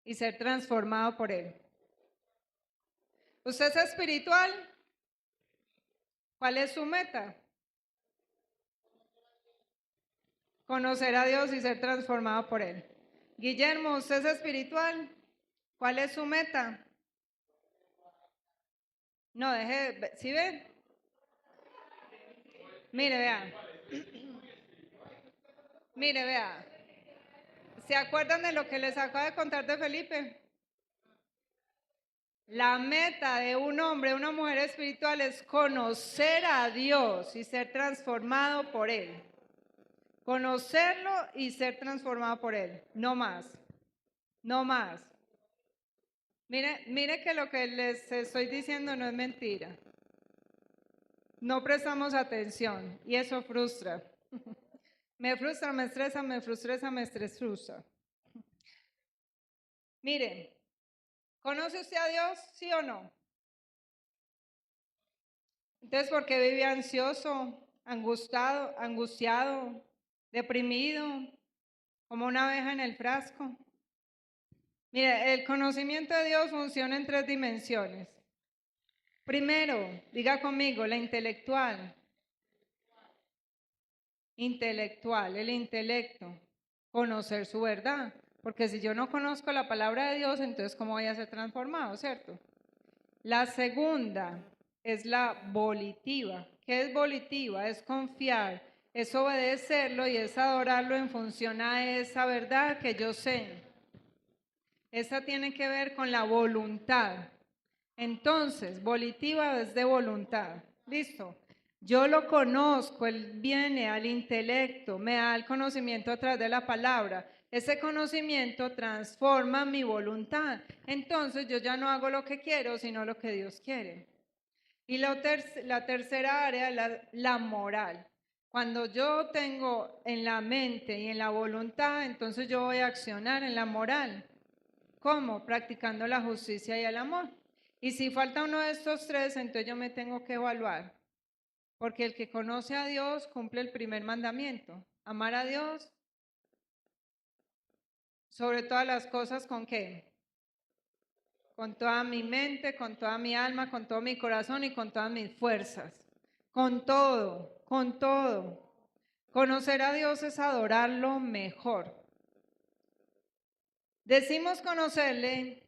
y ser transformado por Él. ¿Usted es espiritual? ¿Cuál es su meta? Conocer a Dios y ser transformado por Él. Guillermo, ¿usted es espiritual? ¿Cuál es su meta? No, deje, ¿sí ven? Mire, vea. Mire, vea. ¿Se acuerdan de lo que les acabo de contar de Felipe? La meta de un hombre, una mujer espiritual es conocer a Dios y ser transformado por Él. Conocerlo y ser transformado por Él. No más. No más. Mire que lo que les estoy diciendo no es mentira. No prestamos atención y eso frustra. Me frustra, me estresa, me frustra, me estresa. Miren, ¿conoce usted a Dios? ¿Sí o no? Entonces, ¿por qué vive ansioso, angustiado, deprimido, como una abeja en el frasco? Mire, el conocimiento de Dios funciona en 3 dimensiones. Primero, diga conmigo, la intelectual. Intelectual, el intelecto, conocer su verdad. Porque si yo no conozco la palabra de Dios, entonces ¿cómo voy a ser transformado, cierto? La segunda es la volitiva. ¿Qué es volitiva? Es confiar, es obedecerlo y es adorarlo en función a esa verdad que yo sé. Esa tiene que ver con la voluntad. Entonces, volitiva es de voluntad. ¿Listo? Yo lo conozco, él viene al intelecto, me da el conocimiento a través de la palabra. Ese conocimiento transforma mi voluntad. Entonces yo ya no hago lo que quiero, sino lo que Dios quiere. Y la tercera área es la moral. Cuando yo tengo en la mente y en la voluntad, entonces yo voy a accionar en la moral. ¿Cómo? Practicando la justicia y el amor. Y si falta uno de estos 3, entonces yo me tengo que evaluar. Porque el que conoce a Dios cumple el primer mandamiento. Amar a Dios sobre todas las cosas, ¿con qué? Con toda mi mente, con toda mi alma, con todo mi corazón y con todas mis fuerzas. Con todo, con todo. Conocer a Dios es adorarlo mejor. Decimos conocerle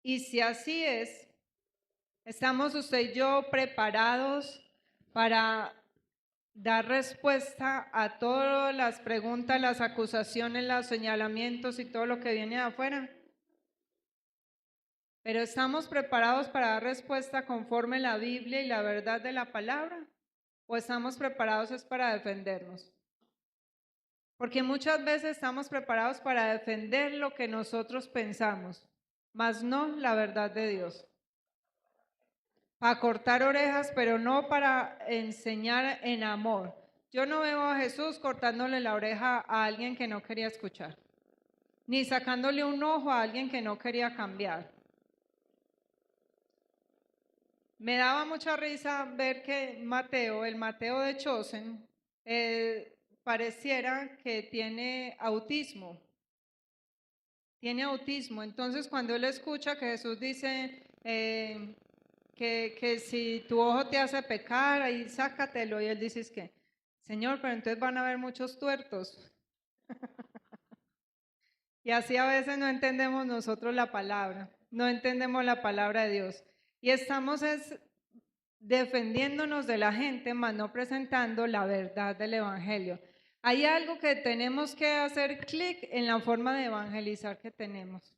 y si así es, ¿estamos usted y yo preparados para dar respuesta a todas las preguntas, las acusaciones, los señalamientos y todo lo que viene de afuera? Pero ¿estamos preparados para dar respuesta conforme la Biblia y la verdad de la palabra? ¿O estamos preparados es para defendernos? Porque muchas veces estamos preparados para defender lo que nosotros pensamos, mas no la verdad de Dios. Para cortar orejas, pero no para enseñar en amor. Yo no veo a Jesús cortándole la oreja a alguien que no quería escuchar, ni sacándole un ojo a alguien que no quería cambiar. Me daba mucha risa ver que Mateo, el Mateo de Chosen, pareciera que tiene autismo. Tiene autismo. Entonces, cuando él escucha que Jesús dice que si tu ojo te hace pecar, ahí sácatelo. Y él dice es que, Señor, pero entonces van a haber muchos tuertos. Y así a veces no entendemos nosotros la palabra, no entendemos la palabra de Dios. Y estamos defendiéndonos de la gente, mas no presentando la verdad del Evangelio. hay algo que tenemos que hacer clic en la forma de evangelizar que tenemos.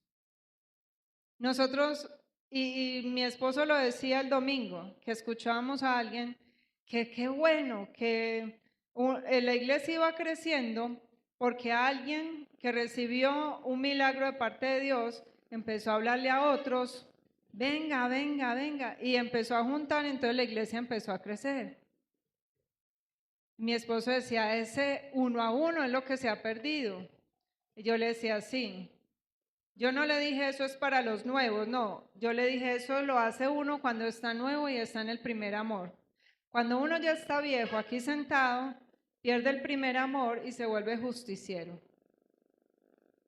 Nosotros, y mi esposo lo decía el domingo, que escuchábamos a alguien que qué bueno que la iglesia iba creciendo porque alguien que recibió un milagro de parte de Dios empezó a hablarle a otros, venga, venga, venga, y empezó a juntar, entonces la iglesia empezó a crecer. Mi esposo decía, ese uno a uno es lo que se ha perdido. Y yo le decía, sí. Yo no le dije eso es para los nuevos, no. Yo le dije eso lo hace uno cuando está nuevo y está en el primer amor. Cuando uno ya está viejo aquí sentado, pierde el primer amor y se vuelve justiciero.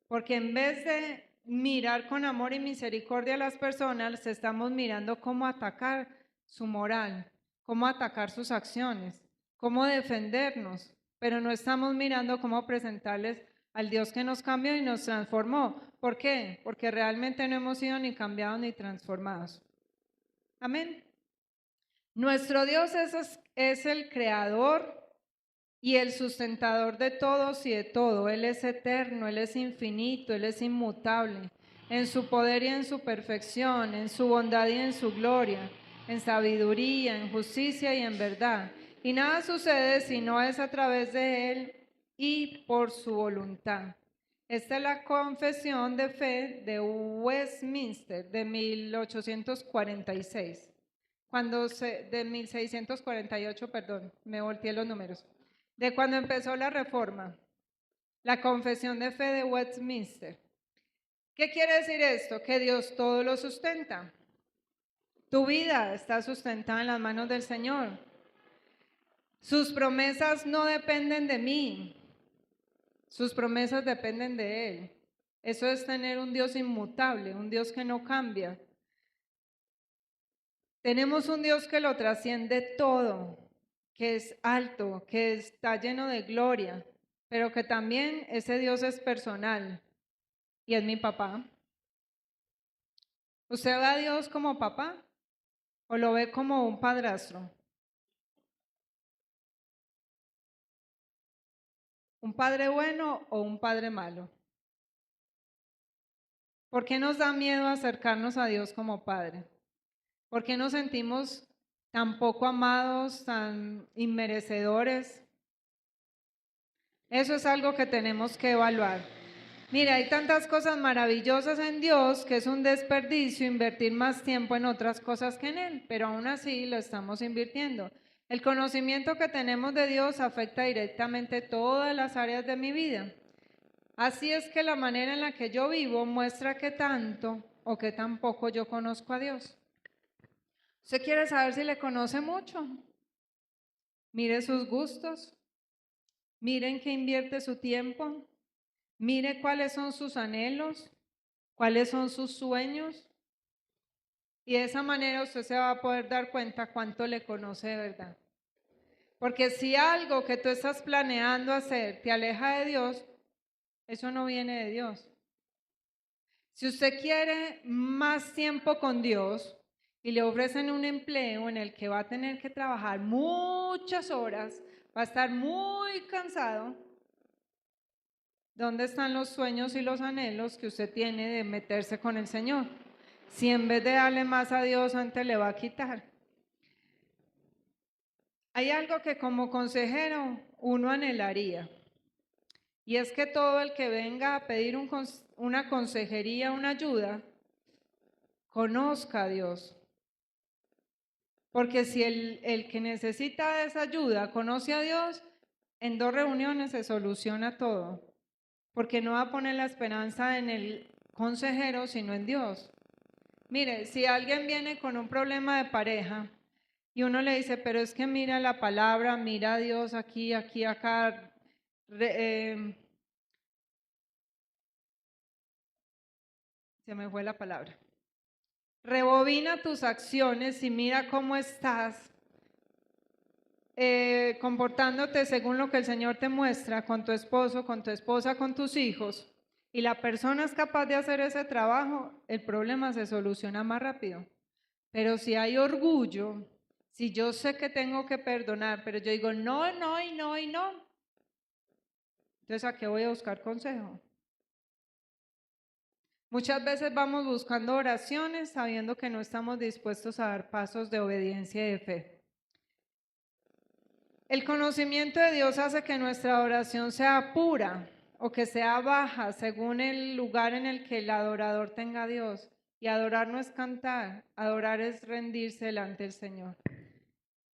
Porque en vez de mirar con amor y misericordia a las personas, estamos mirando cómo atacar su moral, cómo atacar sus acciones, cómo defendernos, pero no estamos mirando cómo presentarles al Dios que nos cambió y nos transformó. ¿Por qué? Porque realmente no hemos sido ni cambiados ni transformados. Amén. Nuestro Dios es el creador y el sustentador de todos y de todo. Él es eterno, Él es infinito, Él es inmutable, en su poder y en su perfección, en su bondad y en su gloria, en sabiduría, en justicia y en verdad. Y nada sucede si no es a través de Él y por su voluntad. Esta es la confesión de fe de Westminster de 1846. De 1648, perdón, me volteé los números. De cuando empezó la reforma, la confesión de fe de Westminster. ¿Qué quiere decir esto? Que Dios todo lo sustenta. Tu vida está sustentada en las manos del Señor. Sus promesas no dependen de mí, sus promesas dependen de Él. Eso es tener un Dios inmutable, un Dios que no cambia. Tenemos un Dios que lo trasciende todo, que es alto, que está lleno de gloria, pero que también ese Dios es personal y es mi papá. ¿Usted ve a Dios como papá o lo ve como un padrastro? ¿Un padre bueno o un padre malo? ¿Por qué nos da miedo acercarnos a Dios como padre? ¿Por qué nos sentimos tan poco amados, tan inmerecedores? Eso es algo que tenemos que evaluar. Mira, hay tantas cosas maravillosas en Dios que es un desperdicio invertir más tiempo en otras cosas que en Él, pero aún así lo estamos invirtiendo. El conocimiento que tenemos de Dios afecta directamente todas las áreas de mi vida. Así es que la manera en la que yo vivo muestra qué tanto o qué tan poco yo conozco a Dios. ¿Usted quiere saber si le conoce mucho? Mire sus gustos, mire en qué invierte su tiempo, mire cuáles son sus anhelos, cuáles son sus sueños. Y de esa manera usted se va a poder dar cuenta cuánto le conoce de verdad. Porque si algo que tú estás planeando hacer te aleja de Dios, eso no viene de Dios. Si usted quiere más tiempo con Dios y le ofrecen un empleo en el que va a tener que trabajar muchas horas, va a estar muy cansado, ¿dónde están los sueños y los anhelos que usted tiene de meterse con el Señor? Si en vez de darle más a Dios, antes le va a quitar. Hay algo que como consejero uno anhelaría, y es que todo el que venga a pedir una consejería, una ayuda, conozca a Dios. Porque si el que necesita esa ayuda conoce a Dios, en 2 reuniones se soluciona todo. Porque no va a poner la esperanza en el consejero, sino en Dios. Mire, si alguien viene con un problema de pareja y uno le dice, pero es que mira la palabra, mira a Dios aquí, aquí, acá, se me fue la palabra. Rebobina tus acciones y mira cómo estás comportándote según lo que el Señor te muestra con tu esposo, con tu esposa, con tus hijos, y la persona es capaz de hacer ese trabajo, el problema se soluciona más rápido. Pero si hay orgullo, si yo sé que tengo que perdonar, pero yo digo no, no y no y no, Entonces, ¿a qué voy a buscar consejo? Muchas veces vamos buscando oraciones sabiendo que no estamos dispuestos a dar pasos de obediencia y de fe. El conocimiento de Dios hace que nuestra oración sea pura o que sea baja según el lugar en el que el adorador tenga a Dios. Y adorar no es cantar, adorar es rendirse delante del Señor.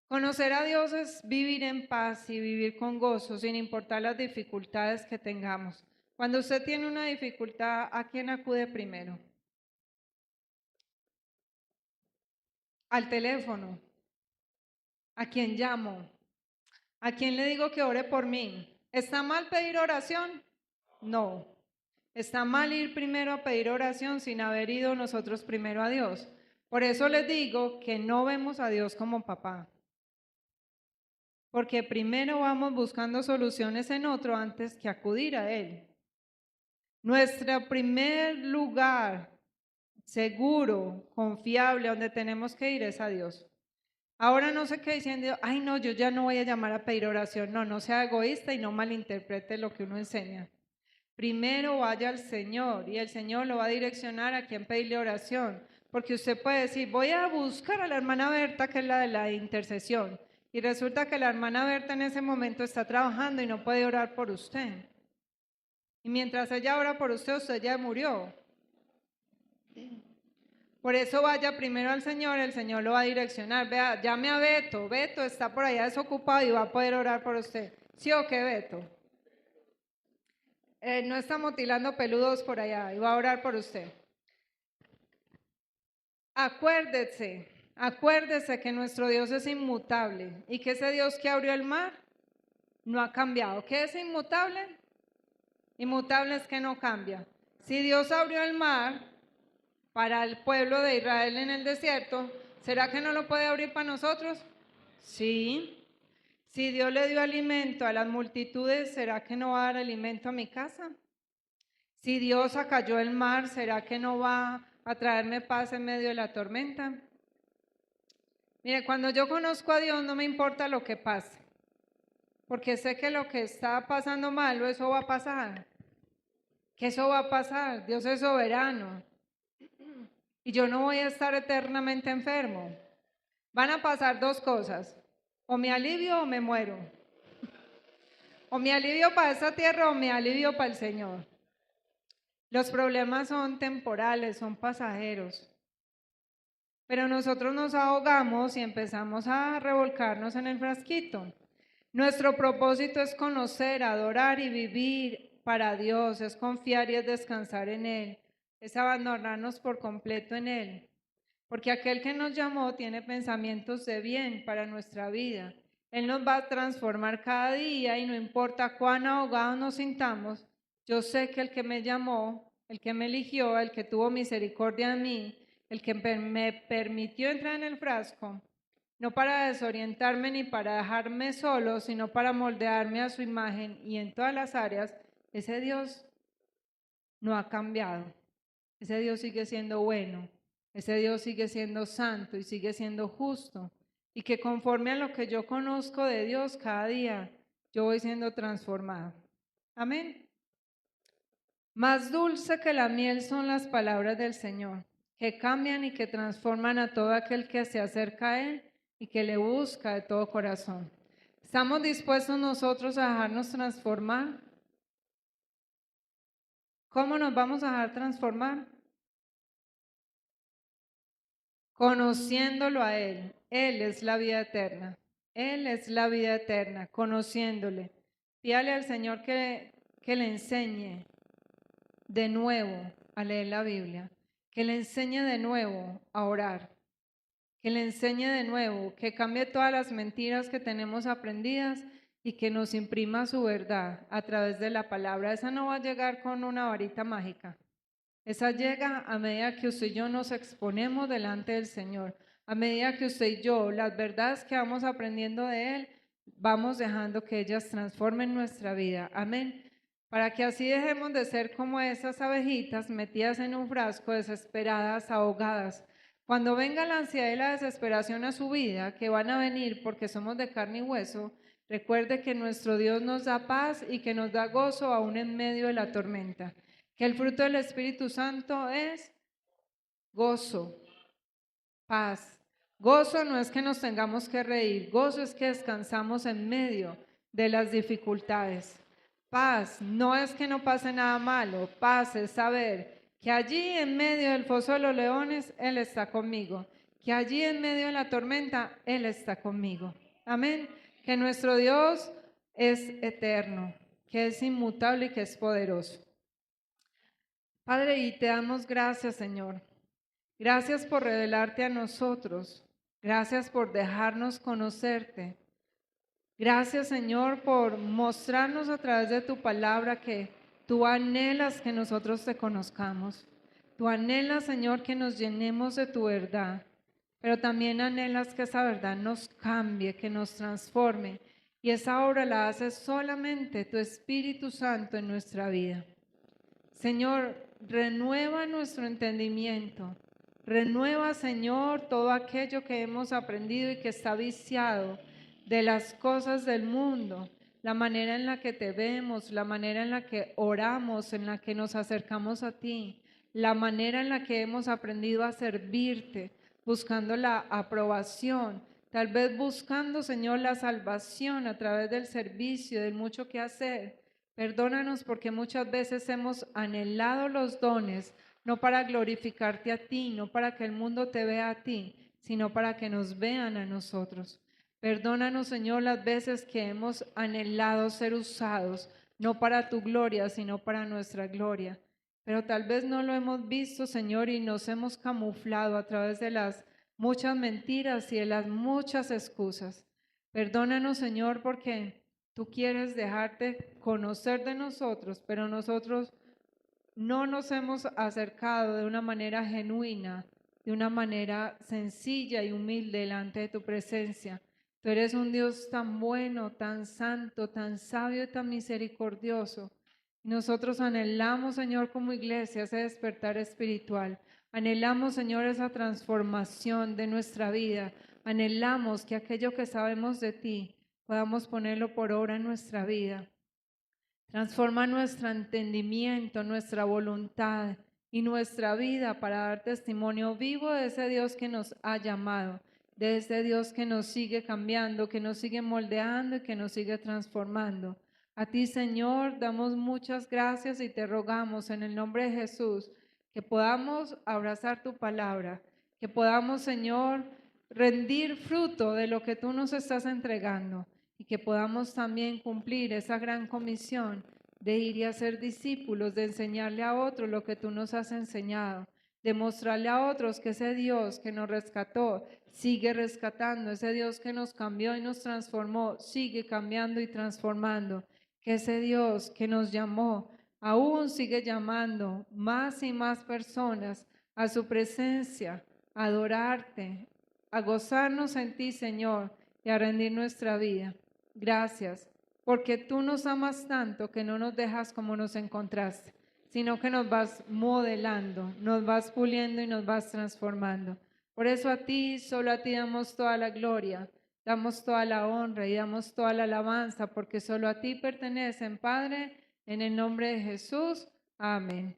Conocer a Dios es vivir en paz y vivir con gozo sin importar las dificultades que tengamos. Cuando usted tiene una dificultad, ¿a quién acude primero? Al teléfono. ¿A quién llamo? ¿A quién le digo que ore por mí? ¿Está mal pedir oración? No. Está mal ir primero a pedir oración sin haber ido nosotros primero a Dios. Por eso les digo que no vemos a Dios como papá. Porque primero vamos buscando soluciones en otro antes que acudir a Él. Nuestro primer lugar seguro, confiable, donde tenemos que ir es a Dios. Ahora no sé qué diciendo, ay no, yo ya no voy a llamar a pedir oración. No, no sea egoísta y no malinterprete lo que uno enseña. Primero vaya al Señor y el Señor lo va a direccionar a quien pedirle oración. Porque usted puede decir, voy a buscar a la hermana Berta, que es la de la intercesión. Y resulta que la hermana Berta en ese momento está trabajando y no puede orar por usted. Y mientras ella ora por usted, usted ya murió. Por eso vaya primero al Señor, el Señor lo va a direccionar. Vea, llame a Beto. Beto está por allá desocupado y va a poder orar por usted. ¿Sí o qué, Beto? No está mutilando peludos por allá y va a orar por usted. Acuérdese que nuestro Dios es inmutable y que ese Dios que abrió el mar no ha cambiado. ¿Qué es inmutable? Inmutable es que no cambia. Si Dios abrió el mar para el pueblo de Israel en el desierto, ¿será que no lo puede abrir para nosotros? Sí. Si Dios le dio alimento a las multitudes, ¿será que no va a dar alimento a mi casa? Si Dios acalló el mar, ¿será que no va a traerme paz en medio de la tormenta? Mire, cuando yo conozco a Dios no me importa lo que pase, porque sé que lo que está pasando malo, eso va a pasar. Que eso va a pasar, Dios es soberano. Y yo no voy a estar eternamente enfermo. Van a pasar dos cosas, o me alivio o me muero. O me alivio para esta tierra o me alivio para el Señor. Los problemas son temporales, son pasajeros. Pero nosotros nos ahogamos y empezamos a revolcarnos en el frasquito. Nuestro propósito es conocer, adorar y vivir para Dios, es confiar y es descansar en Él, es abandonarnos por completo en Él. Porque aquel que nos llamó tiene pensamientos de bien para nuestra vida. Él nos va a transformar cada día y no importa cuán ahogados nos sintamos, yo sé que el que me llamó, el que me eligió, el que tuvo misericordia de mí, el que me permitió entrar en el frasco, no para desorientarme ni para dejarme solo, sino para moldearme a su imagen y en todas las áreas, ese Dios no ha cambiado. Ese Dios sigue siendo bueno. Ese Dios sigue siendo santo y sigue siendo justo. Y que conforme a lo que yo conozco de Dios cada día, yo voy siendo transformado. Amén. Más dulce que la miel son las palabras del Señor, que cambian y que transforman a todo aquel que se acerca a Él y que le busca de todo corazón. ¿Estamos dispuestos nosotros a dejarnos transformar? ¿Cómo nos vamos a dejar transformar? Conociéndolo a Él. Él es la vida eterna. Él es la vida eterna, conociéndole. Pídale al Señor que le enseñe de nuevo a leer la Biblia, que le enseñe de nuevo a orar, que le enseñe de nuevo, que cambie todas las mentiras que tenemos aprendidas y que nos imprima su verdad a través de la palabra. Esa no va a llegar con una varita mágica. Esa llega a medida que usted y yo nos exponemos delante del Señor, a medida que usted y yo, las verdades que vamos aprendiendo de Él, vamos dejando que ellas transformen nuestra vida. Amén. Para que así dejemos de ser como esas abejitas metidas en un frasco, desesperadas, ahogadas. Cuando venga la ansiedad y la desesperación a su vida, que van a venir porque somos de carne y hueso, Recuerde que nuestro Dios nos da paz y que nos da gozo aún en medio de la tormenta. Que el fruto del Espíritu Santo es gozo, paz. Gozo no es que nos tengamos que reír, gozo es que descansamos en medio de las dificultades. Paz no es que no pase nada malo, paz es saber que allí en medio del foso de los leones Él está conmigo, que allí en medio de la tormenta Él está conmigo. Amén. Que nuestro Dios es eterno, que es inmutable y que es poderoso. Padre, y te damos gracias, Señor. Gracias por revelarte a nosotros. Gracias por dejarnos conocerte. Gracias, Señor, por mostrarnos a través de tu palabra que tú anhelas que nosotros te conozcamos. Tú anhelas, Señor, que nos llenemos de tu verdad, pero también anhelas que esa verdad nos cambie, que nos transforme. Y esa obra la hace solamente tu Espíritu Santo en nuestra vida. Señor, renueva nuestro entendimiento. Renueva, Señor, todo aquello que hemos aprendido y que está viciado de las cosas del mundo, la manera en la que te vemos, la manera en la que oramos, en la que nos acercamos a ti, la manera en la que hemos aprendido a servirte, buscando la aprobación, tal vez buscando, Señor, la salvación a través del servicio, del mucho que hacer. Perdónanos porque muchas veces hemos anhelado los dones, no para glorificarte a ti, no para que el mundo te vea a ti, sino para que nos vean a nosotros. Perdónanos, Señor, las veces que hemos anhelado ser usados, no para tu gloria, sino para nuestra gloria. Pero tal vez no lo hemos visto, Señor, y nos hemos camuflado a través de las muchas mentiras y de las muchas excusas. Perdónanos, Señor, porque tú quieres dejarte conocer de nosotros, pero nosotros no nos hemos acercado de una manera genuina, de una manera sencilla y humilde delante de tu presencia. Tú eres un Dios tan bueno, tan santo, tan sabio y tan misericordioso. Nosotros anhelamos, Señor, como iglesia, ese despertar espiritual. Anhelamos, Señor, esa transformación de nuestra vida. Anhelamos que aquello que sabemos de ti podamos ponerlo por obra en nuestra vida. Transforma nuestro entendimiento, nuestra voluntad y nuestra vida para dar testimonio vivo de ese Dios que nos ha llamado, de ese Dios que nos sigue cambiando, que nos sigue moldeando y que nos sigue transformando. A ti, Señor, damos muchas gracias y te rogamos en el nombre de Jesús que podamos abrazar tu palabra, que podamos, Señor, rendir fruto de lo que tú nos estás entregando y que podamos también cumplir esa gran comisión de ir y hacer discípulos, de enseñarle a otros lo que tú nos has enseñado, de mostrarle a otros que ese Dios que nos rescató sigue rescatando, ese Dios que nos cambió y nos transformó sigue cambiando y transformando, que ese Dios que nos llamó aún sigue llamando más y más personas a su presencia, a adorarte, a gozarnos en ti, Señor, y a rendir nuestra vida. Gracias, porque tú nos amas tanto que no nos dejas como nos encontraste, sino que nos vas modelando, nos vas puliendo y nos vas transformando. Por eso a ti, solo a ti damos toda la gloria, damos toda la honra y damos toda la alabanza, porque solo a ti pertenecen, Padre, en el nombre de Jesús. Amén.